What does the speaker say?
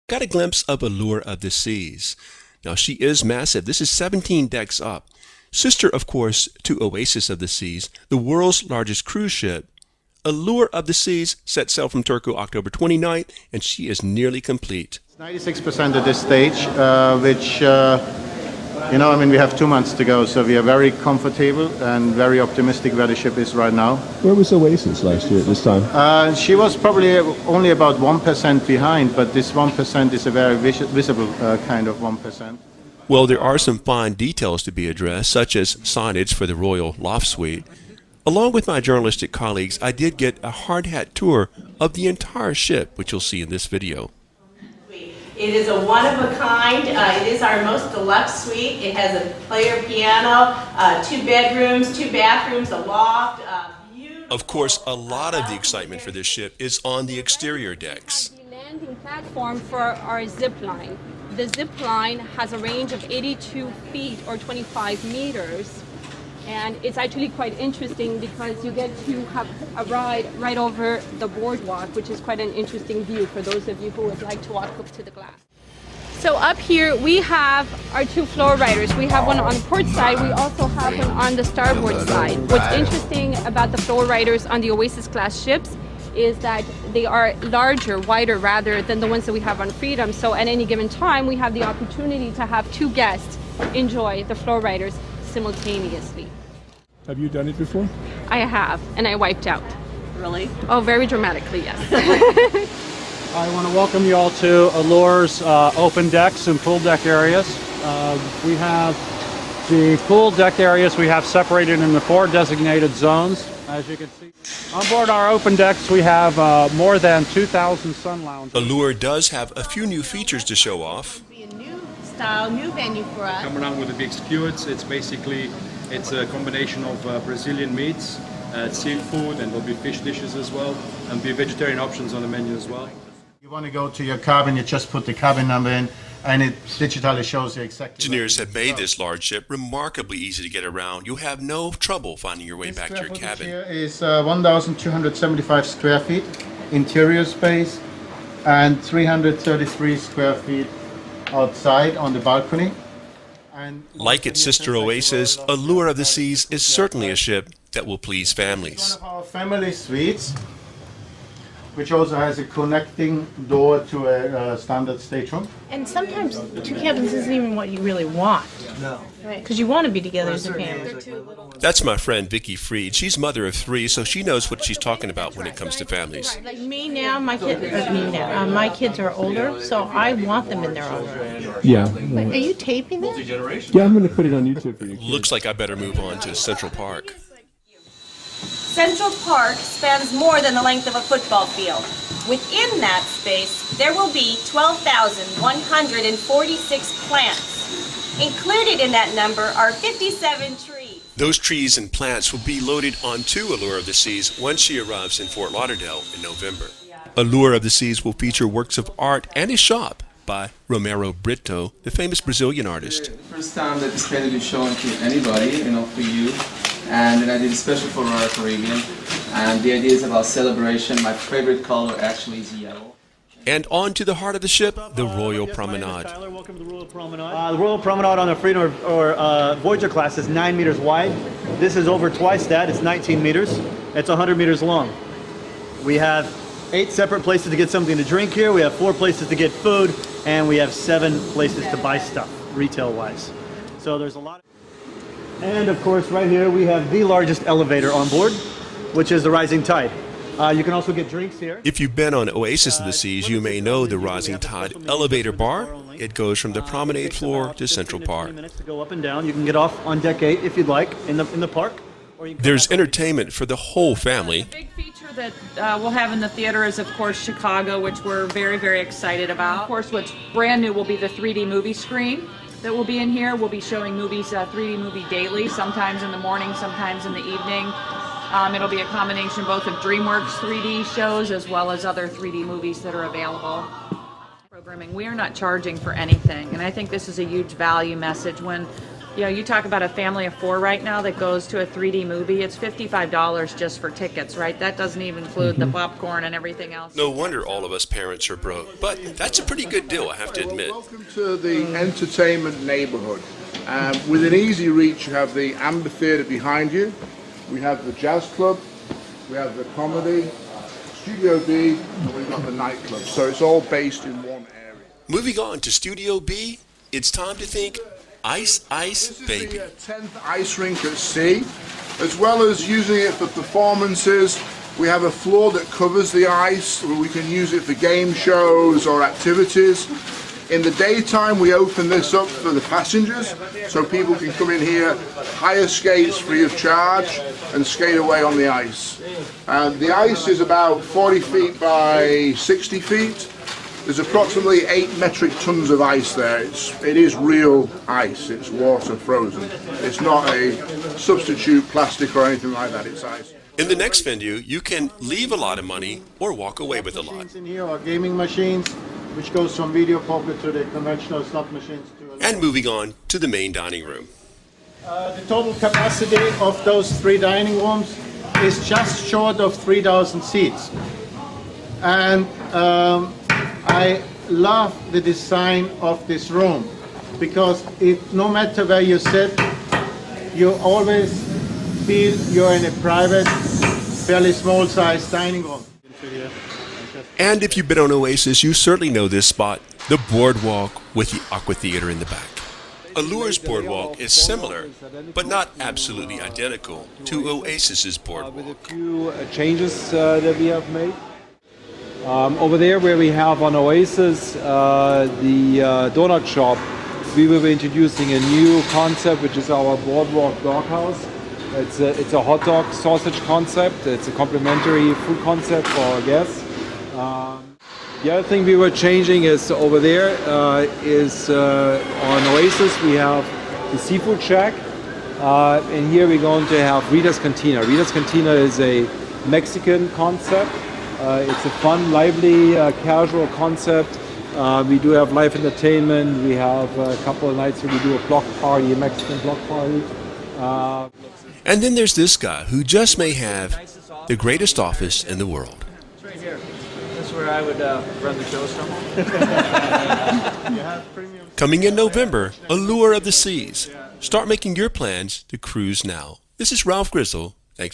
Got a glimpse of Allure of the Seas. Now she is massive. This is 17 decks up. Sister, of course, to Oasis of the Seas, the world's largest cruise ship. Allure of the Seas set sail from Turku October 29th, and she is nearly complete. 96% at this stage, which, we have 2 months to go, so we are very comfortable and very optimistic where the ship is right now. Where was Oasis last year at this time? She was probably only about 1% behind, but this 1% is a very visible kind of 1%. Well, there are some fine details to be addressed, such as signage for the Royal Loft Suite. Along with my journalistic colleagues, I did get a hard hat tour of the entire ship, which you'll see in this video. It is a one-of-a-kind. It is our most deluxe suite. It has a player piano, 2 bedrooms, 2 bathrooms, a loft. Of course, a lot of the excitement for this ship is on the exterior decks. The landing platform for our zip line. The zip line has a range of 82 feet or 25 meters. And it's actually quite interesting because you get to have a ride right over the boardwalk, which is quite an interesting view for those of you who would like to walk up to the glass. So up here we have our 2 floor riders. We have one on the port side. We also have one on the starboard side. What's interesting about the floor riders on the Oasis class ships is that they are larger, wider rather than the ones that we have on Freedom. So at any given time, we have the opportunity to have 2 guests enjoy the floor riders simultaneously. Have you done it before? I have, and I wiped out. Really? Oh, very dramatically, yes. I want to welcome you all to Allure's open decks and pool deck areas. We have the pool deck areas we have separated into 4 designated zones. As you can see, on board our open decks, we have more than 2,000 sun lounges. Allure does have a few new features to show off. It'll be a new style, new venue for us. Come around with the big skewers. It's a combination of Brazilian meats, seafood, and there'll be fish dishes as well, and be vegetarian options on the menu as well. You want to go to your cabin, you just put the cabin number in, and it digitally shows you exactly. Engineers have made this large ship remarkably easy to get around. You'll have no trouble finding your way back to your cabin. Here is 1,275 square feet interior space and 333 square feet outside on the balcony. Like its sister Oasis, Allure of the Seas is certainly a ship that will please families. One of our family suites, which also has a connecting door to a standard stateroom. And sometimes 2 cabins isn't even what you really want. No. Right. Because you want to be together as a family. That's my friend Vicky Freed. She's mother of 3, so she knows what she's talking about when it comes to families. Like me now, my kids are older, so I want them in their own room. Yeah. Are you taping this? Yeah, I'm going to put it on YouTube for you. Looks like I better move on to Central Park. Central Park spans more than the length of a football field. Within that space, there will be 12,146 plants. Included in that number are 57 trees. Those trees and plants will be loaded onto Allure of the Seas once she arrives in Fort Lauderdale in November. Allure of the Seas will feature works of art and a shop by Romero Brito, the famous Brazilian artist. First time that this painting is shown to anybody, for you. And then I did a special for Royal Caribbean. And the idea is about celebration. My favorite color actually is yellow. And on to the heart of the ship, the Royal Promenade. Tyler, welcome to the Royal Promenade. The Royal Promenade on the Freedom or Voyager class is 9 meters wide. This is over twice that. It's 19 meters. It's 100 meters long. We have 8 separate places to get something to drink here. We have 4 places to get food, and we have 7 places to buy stuff, retail-wise. So there's a lot. And of course, right here we have the largest elevator on board, which is the Rising Tide. You can also get drinks here. If you've been on Oasis of the Seas, you may know the Rising Tide elevator bar. It goes from the promenade floor to Central Park. Minutes to go up and down. You can get off on deck 8 if you'd like in the park. There's entertainment for the whole family. The big feature that we'll have in the theater is, of course, Chicago, which we're very, very excited about. Of course, what's brand new will be the 3D movie screen that will be in here. We'll be showing movies, 3D movie daily, sometimes in the morning, sometimes in the evening. It'll be a combination both of DreamWorks 3D shows as well as other 3D movies that are available. Programming. We are not charging for anything, and I think this is a huge value message when You know, you talk about a family of 4 right now that goes to a 3D movie. It's $55 just for tickets, right? That doesn't even include the popcorn and everything else. No wonder all of us parents are broke, but that's a pretty good deal, I have to admit. Welcome to the entertainment neighborhood. Within easy reach, you have the amphitheater behind you. We have the jazz club. We have the comedy, Studio B, and we've got the nightclub. So it's all based in one area. Moving on to Studio B, it's time to think Ice, Ice, Baby. This is the 10th ice rink at sea. As well as using it for performances, we have a floor that covers the ice. We can use it for game shows or activities. In the daytime, we open this up for the passengers, so people can come in here, hire skates free of charge, and skate away on the ice. The ice is about 40 feet by 60 feet. There's approximately 8 metric tons of ice there. It is real ice. It's water frozen. It's not a substitute plastic or anything like that. It's ice. In the next venue, you can leave a lot of money or walk away with a lot. In here are gaming machines, which goes from video poker to the conventional slot machines. And moving on to the main dining room. The total capacity of those 3 dining rooms is just short of 3,000 seats. And I love the design of this room because no matter where you sit, you always feel you're in a private, fairly small-sized dining room. And if you've been on Oasis, you certainly know this spot, the boardwalk with the Aqua Theater in the back. Allure's boardwalk is similar, but not absolutely identical to Oasis's boardwalk. With a few changes that we have made. Over there where we have on Oasis the donut shop, we will be introducing a new concept, which is our boardwalk doghouse. It's a hot dog sausage concept. It's a complimentary food concept for our guests. The other thing we were changing is over there on Oasis we have the seafood shack, and here we're going to have Rita's Cantina. Rita's Cantina is a Mexican concept. It's a fun, lively, casual concept. We do have live entertainment. We have a couple of nights where we do a block party, a Mexican block party. And then there's this guy who just may have the greatest office in the world. It's right here. That's where I would run the shows from. Coming in November, Allure of the Seas. Start making your plans to cruise now. This is Ralph Grizzle. Thanks.